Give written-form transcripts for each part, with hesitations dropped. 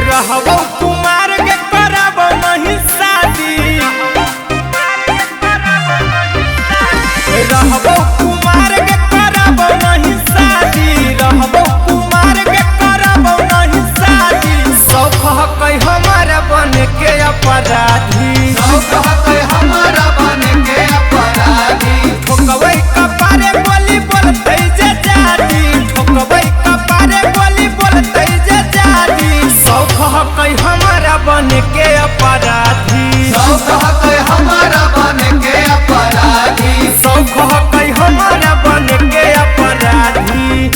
रहबो कुमार के करब नहीं शादी, रहबो कुमार के करब नहीं शादी, रहबो कुमार के करब नहीं शादी। शौक है हमारा बन के अपराधी, शौक है हमारा बन के अपराधी। ठोकबै कपारे बोली बोलते जे जादी, ठोकबै कपारे बोली बोलते जे जादी। शौक है हमारा बन के अपराधी, शौक है हमारा बन के अपराधी। शौक है हमारा बन के अपराधी।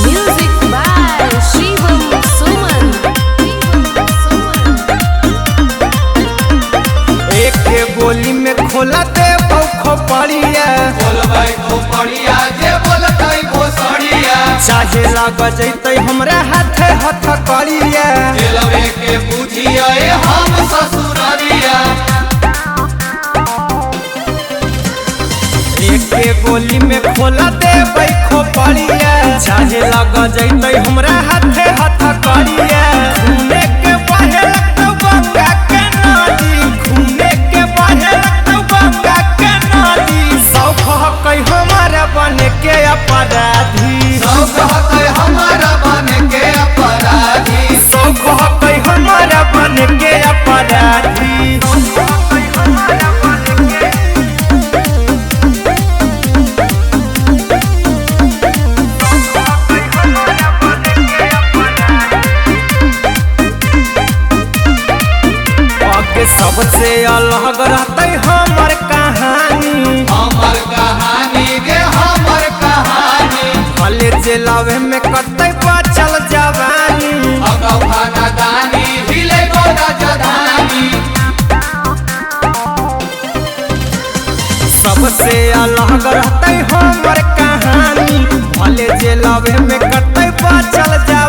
Music by Shivam Suman. एक गोली में खोला दे खोपड़िया, बोलबै खोपड़िया जे बोलतै घोसड़िया। चाहे लाग जैतै हमरा हाथे हथकड़िया। दिलवे के बुझिए हम ससुररिया। एक गोली में खोला दे खोपड़िया, चाहे लाग जैतै हमरा हाथे हथकड़िया। खूने के बहे लगतौ गंगा के नदी, खूने के बहे लगतौ गंगा के नदी। शौक है हमारा बन के अपराधी, शौक है हमारा बन के अपराधी। शौक है हमारा बन के अपराधी। आगे सबसे अलग रहते हमर कहानी, हमर कहानी गे हमर कहानी। भले जेलावे में कटै बचल जवानी। अगौ खानदानी हिले गो राजधानी। सबसे अलग रहते हमर कहानी, भले जेलावे में कटै बचल जवानी।